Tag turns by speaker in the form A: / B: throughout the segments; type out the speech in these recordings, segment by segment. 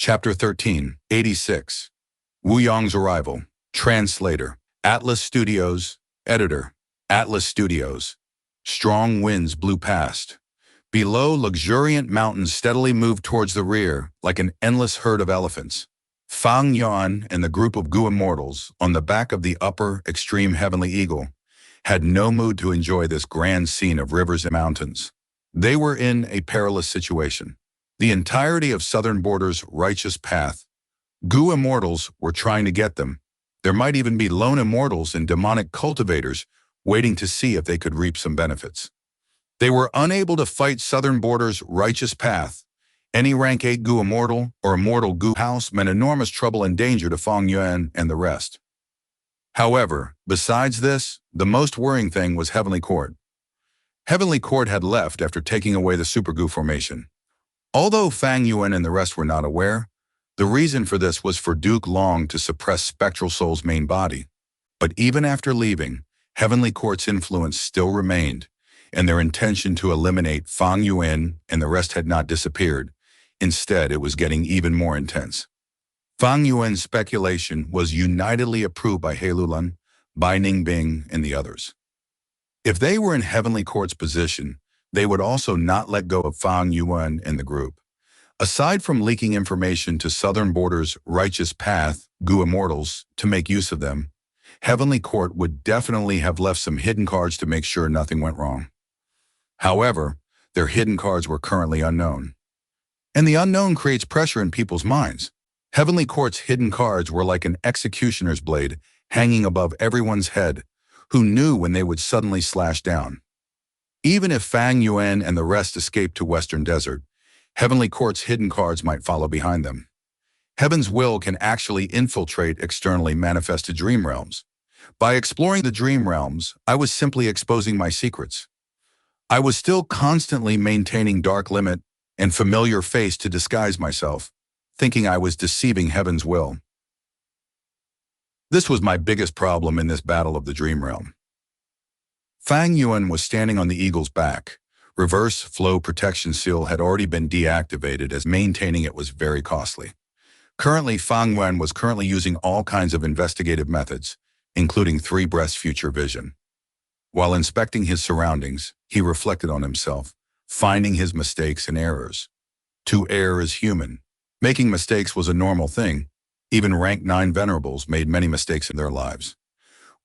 A: Chapter 13, 86. Wu Yong's Arrival. Translator. Atlas Studios. Editor. Atlas Studios. Strong winds blew past. Below, luxuriant mountains steadily moved towards the rear, like an endless herd of elephants. Fang Yuan and the group of Gu immortals, on the back of the upper, extreme heavenly eagle, had no mood to enjoy this grand scene of rivers and mountains. They were in a perilous situation. The entirety of Southern Border's righteous path. Gu immortals were trying to get them. There might even be lone immortals and demonic cultivators waiting to see if they could reap some benefits. They were unable to fight Southern Border's righteous path. Any rank 8 Gu immortal or immortal Gu house meant enormous trouble and danger to Fang Yuan and the rest. However, besides this, the most worrying thing was Heavenly Court. Heavenly Court had left after taking away the Super Gu formation. Although Fang Yuan and the rest were not aware, the reason for this was for Duke Long to suppress Spectral Soul's main body. But even after leaving, Heavenly Court's influence still remained, and their intention to eliminate Fang Yuan and the rest had not disappeared. Instead, it was getting even more intense. Fang Yuan's speculation was unitedly approved by He Lulan, Bai Ningbing, and the others. If they were in Heavenly Court's position, they would also not let go of Fang Yuan and the group. Aside from leaking information to Southern Border's righteous path, Gu immortals, to make use of them, Heavenly Court would definitely have left some hidden cards to make sure nothing went wrong. However, their hidden cards were currently unknown. And the unknown creates pressure in people's minds. Heavenly Court's hidden cards were like an executioner's blade hanging above everyone's head, who knew when they would suddenly slash down. Even if Fang Yuan and the rest escaped to Western Desert, Heavenly Court's hidden cards might follow behind them. Heaven's will can actually infiltrate externally manifested dream realms. By exploring the dream realms, I was simply exposing my secrets. I was still constantly maintaining dark limit and familiar face to disguise myself, thinking I was deceiving Heaven's will. This was my biggest problem in this battle of the dream realm. Fang Yuan was standing on the eagle's back. Reverse flow protection seal had already been deactivated as maintaining it was very costly. Currently, Fang Yuan was using all kinds of investigative methods, including 3 breaths future vision. While inspecting his surroundings, he reflected on himself, finding his mistakes and errors. To err is human. Making mistakes was a normal thing. Even rank 9 venerables made many mistakes in their lives.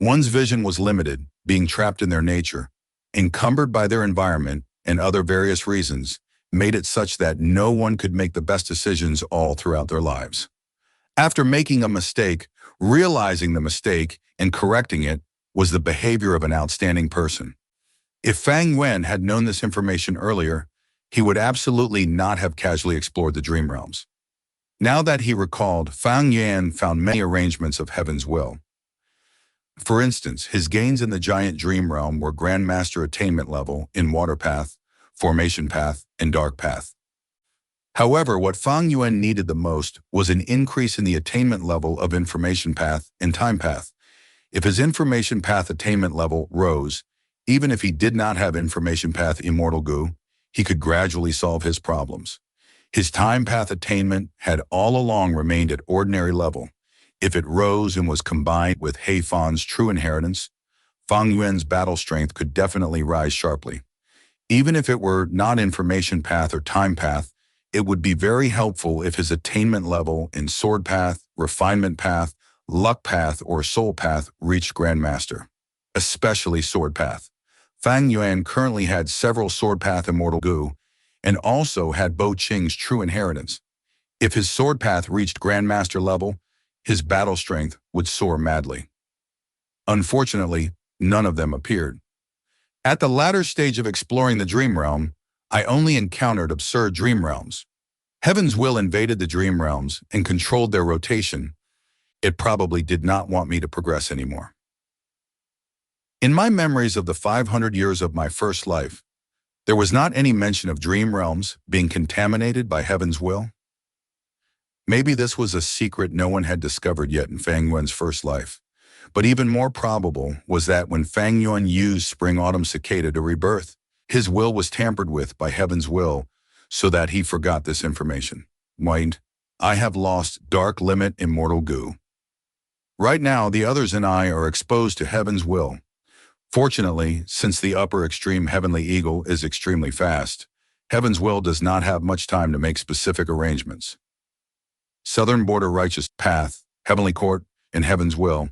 A: One's vision was limited, being trapped in their nature, encumbered by their environment, and other various reasons, made it such that no one could make the best decisions all throughout their lives. After making a mistake, realizing the mistake and correcting it was the behavior of an outstanding person. If Fang Yuan had known this information earlier, he would absolutely not have casually explored the dream realms. Now that he recalled, Fang Yuan found many arrangements of Heaven's will. For instance, his gains in the giant dream realm were Grandmaster attainment level in Water Path, Formation Path, and Dark Path. However, what Fang Yuan needed the most was an increase in the attainment level of Information Path and Time Path. If his Information Path attainment level rose, even if he did not have Information Path Immortal Gu, he could gradually solve his problems. His Time Path attainment had all along remained at ordinary level. If it rose and was combined with He Fan's true inheritance, Fang Yuan's battle strength could definitely rise sharply. Even if it were not Information Path or Time Path, it would be very helpful if his attainment level in Sword Path, Refinement Path, Luck Path, or Soul Path reached Grandmaster, especially Sword Path. Fang Yuan currently had several Sword Path Immortal Gu, and also had Bo Qing's true inheritance. If his Sword Path reached Grandmaster level, his battle strength would soar madly. Unfortunately, none of them appeared. At the latter stage of exploring the dream realm, I only encountered absurd dream realms. Heaven's will invaded the dream realms and controlled their rotation. It probably did not want me to progress anymore. In my memories of the 500 years of my first life, there was not any mention of dream realms being contaminated by Heaven's will. Maybe this was a secret no one had discovered yet in Fang Yuan's first life. But even more probable was that when Fang Yuan used Spring-Autumn Cicada to rebirth, his will was tampered with by Heaven's will so that he forgot this information. Mind, I have lost dark limit immortal goo. Right now, the others and I are exposed to heaven's will. Fortunately, since the upper extreme heavenly eagle is extremely fast, heaven's will does not have much time to make specific arrangements. Southern border righteous path, heavenly court, and heaven's will.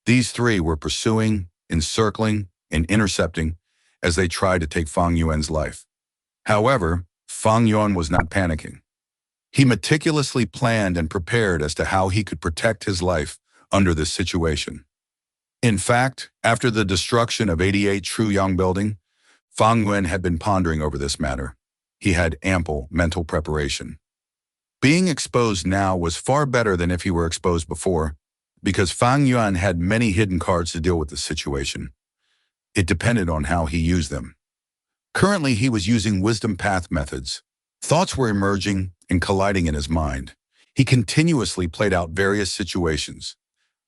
A: These three were pursuing, encircling, and intercepting as they tried to take Fang Yuan's life. However, Fang Yuan was not panicking. He meticulously planned and prepared as to how he could protect his life under this situation. In fact, after the destruction of 88 True Yang building, Fang Yuan had been pondering over this matter. He had ample mental preparation. Being exposed now was far better than if he were exposed before, because Fang Yuan had many hidden cards to deal with the situation. It depended on how he used them. Currently, he was using wisdom path methods. Thoughts were emerging and colliding in his mind. He continuously played out various situations,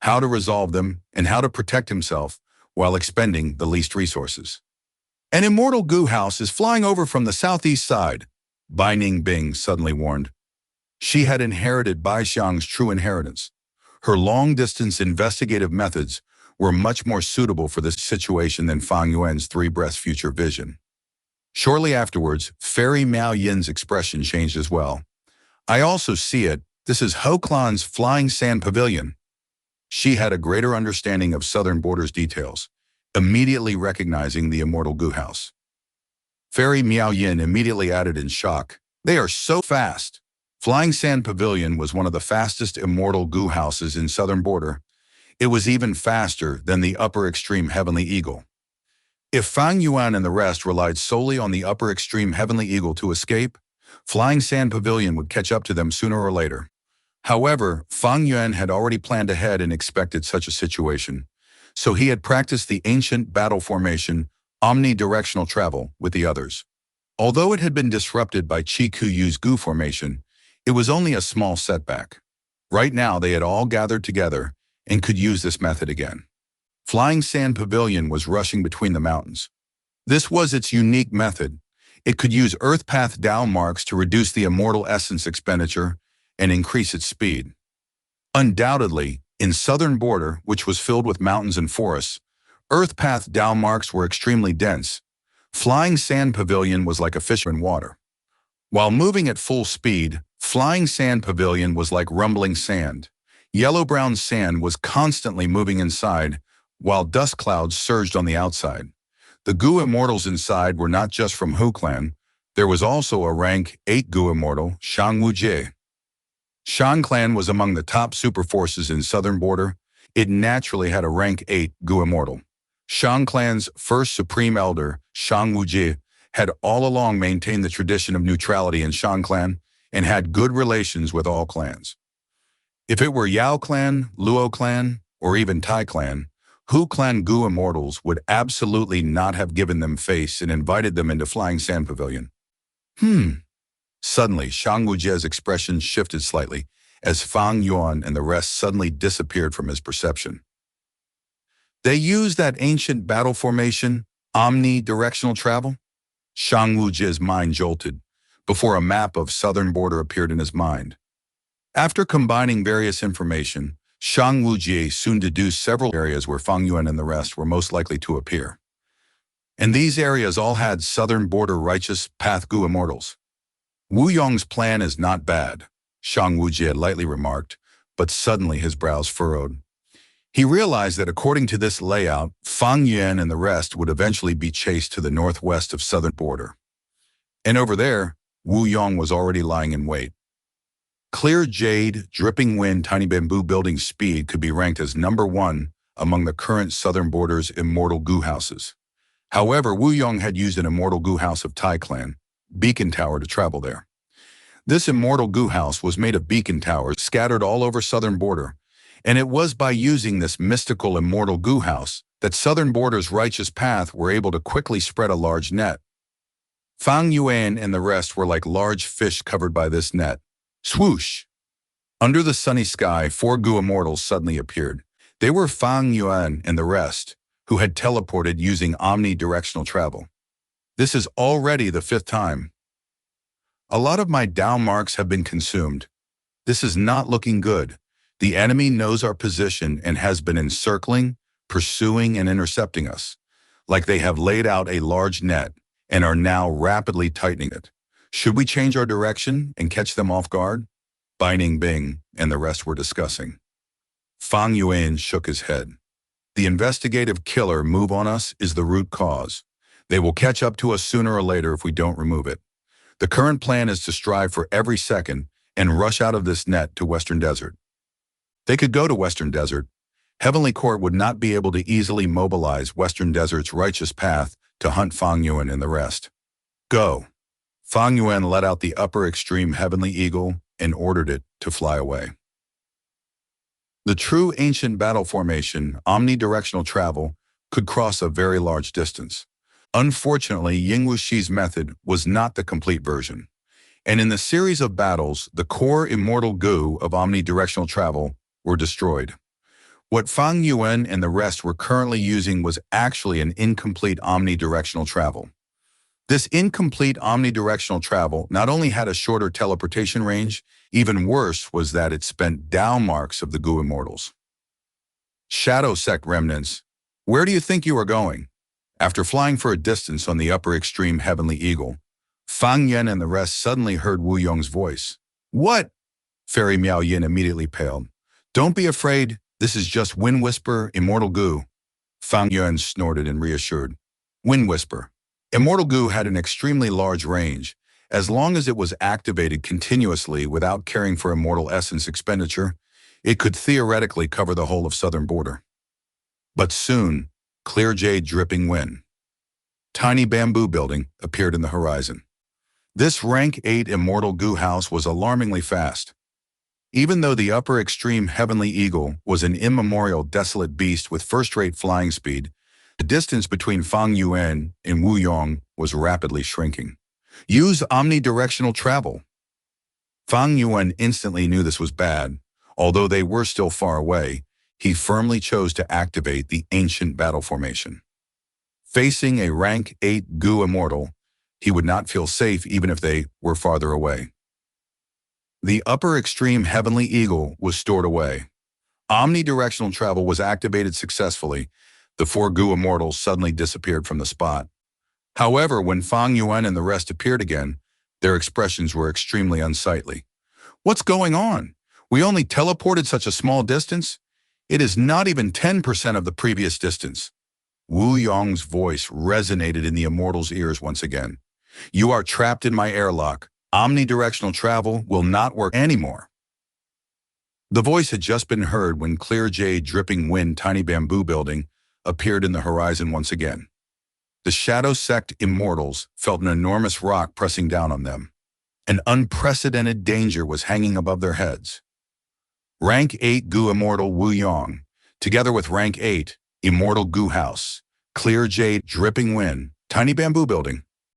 A: how to resolve them, and how to protect himself while expending the least resources. An immortal goo house is flying over from the southeast side, Bai Ningbing suddenly warned. She had inherited Bai Xiang's true inheritance. Her long-distance investigative methods were much more suitable for this situation than Fang Yuan's three-breath future vision. Shortly afterwards, Fairy Miao Yin's expression changed as well. I also see it. This is Ho Clan's Flying Sand Pavilion. She had a greater understanding of Southern Border's details, immediately recognizing the immortal goo house. Fairy Miao Yin immediately added in shock, "They are so fast." Flying Sand Pavilion was one of the fastest immortal goo houses in Southern Border. It was even faster than the upper extreme Heavenly Eagle. If Fang Yuan and the rest relied solely on the upper extreme Heavenly Eagle to escape, Flying Sand Pavilion would catch up to them sooner or later. However, Fang Yuan had already planned ahead and expected such a situation, so he had practiced the ancient battle formation, omnidirectional travel, with the others. Although it had been disrupted by Chi Kuyu's Gu formation, it was only a small setback. Right now, they had all gathered together and could use this method again. Flying Sand Pavilion was rushing between the mountains. This was its unique method. It could use Earth Path down marks to reduce the immortal essence expenditure and increase its speed. Undoubtedly, in Southern Border, which was filled with mountains and forests, Earth Path down marks were extremely dense. Flying Sand Pavilion was like a fish in water. While moving at full speed, Flying Sand Pavilion was like rumbling sand. Yellow-brown sand was constantly moving inside, while dust clouds surged on the outside. The Gu Immortals inside were not just from Hu Clan. There was also a rank 8 Gu Immortal, Shang Wu Jie. Shan Clan was among the top super forces in Southern Border. It naturally had a rank 8 Gu Immortal. Shan Clan's first Supreme Elder, Shang Wu Jie, had all along maintained the tradition of neutrality in Shan Clan and had good relations with all clans. If it were Yao Clan, Luo Clan, or even Tai Clan, Hu Clan Gu Immortals would absolutely not have given them face and invited them into Flying Sand Pavilion. Suddenly, Shang Wujie's expression shifted slightly as Fang Yuan and the rest suddenly disappeared from his perception. They used that ancient battle formation, omnidirectional travel? Shang Wujie's mind jolted before a map of Southern Border appeared in his mind. After combining various information, Shang Wujie soon deduced several areas where Fang Yuan and the rest were most likely to appear. And these areas all had Southern Border righteous path Gu Immortals. Wu Yong's plan is not bad, Shang Wujie lightly remarked, but suddenly his brows furrowed. He realized that according to this layout, Fang Yuan and the rest would eventually be chased to the northwest of Southern Border. And over there, Wu Yong was already lying in wait. Clear Jade, Dripping Wind, Tiny Bamboo building speed could be ranked as number 1 among the current Southern Border's immortal Gu houses. However, Wu Yong had used an immortal Gu house of Tai Clan, Beacon Tower, to travel there. This immortal Gu house was made of beacon towers scattered all over Southern Border, and it was by using this mystical immortal Gu house that Southern Border's righteous path were able to quickly spread a large net. Fang Yuan and the rest were like large fish covered by this net. Swoosh! Under the sunny sky, 4 Gu Immortals suddenly appeared. They were Fang Yuan and the rest, who had teleported using omnidirectional travel. This is already the 5th time. A lot of my down marks have been consumed. This is not looking good. The enemy knows our position and has been encircling, pursuing, and intercepting us, like they have laid out a large net and are now rapidly tightening it. Should we change our direction and catch them off guard? Bai Bing and the rest were discussing. Fang Yuan shook his head. The investigative killer move on us is the root cause. They will catch up to us sooner or later if we don't remove it. The current plan is to strive for every second and rush out of this net to Western Desert. They could go to Western Desert. Heavenly Court would not be able to easily mobilize Western Desert's righteous path to hunt Fang Yuan and the rest. Go. Fang Yuan let out the upper extreme Heavenly Eagle and ordered it to fly away. The true ancient battle formation, omnidirectional travel, could cross a very large distance. Unfortunately, Ying Wuxi's method was not the complete version. And in the series of battles, the core immortal goo of omnidirectional travel were destroyed. What Fang Yuan and the rest were currently using was actually an incomplete omnidirectional travel. This incomplete omnidirectional travel not only had a shorter teleportation range, even worse was that it spent down marks of the goo immortals. Shadow Sect remnants, where do you think you are going? After flying for a distance on the upper extreme Heavenly Eagle, Fang Yen and the rest suddenly heard Wu Yong's voice. What? Fairy Miao Yin immediately paled. Don't be afraid, this is just Wind Whisper, Immortal Goo. Fang Yuan snorted and reassured. Wind Whisper. Immortal Goo had an extremely large range. As long as it was activated continuously without caring for immortal essence expenditure, it could theoretically cover the whole of southern border. But soon, clear jade dripping wind. Tiny bamboo building appeared in the horizon. This rank 8 immortal goo house was alarmingly fast. Even though the upper extreme Heavenly Eagle was an immemorial desolate beast with first-rate flying speed, the distance between Fang Yuan and Wu Yong was rapidly shrinking. Use omnidirectional travel. Fang Yuan instantly knew this was bad. Although they were still far away, he firmly chose to activate the ancient battle formation. Facing a rank 8 goo immortal, he would not feel safe even if they were farther away. The upper extreme Heavenly Eagle was stored away. Omnidirectional travel was activated successfully. The 4 goo immortals suddenly disappeared from the spot. However, when Fang Yuan and the rest appeared again, their expressions were extremely unsightly. What's going on? We only teleported such a small distance? It is not even 10% of the previous distance. Wu Yong's voice resonated in the immortal's ears once again. You are trapped in my airlock. Omnidirectional travel will not work anymore. The voice had just been heard when clear jade dripping wind tiny bamboo building appeared in the horizon once again. The Shadow Sect immortals felt an enormous rock pressing down on them. An unprecedented danger was hanging above their heads. Rank 8 Goo Immortal Wu Yong, together with Rank 8 Immortal Goo House, Clear Jade Dripping Wind, Tiny Bamboo Building,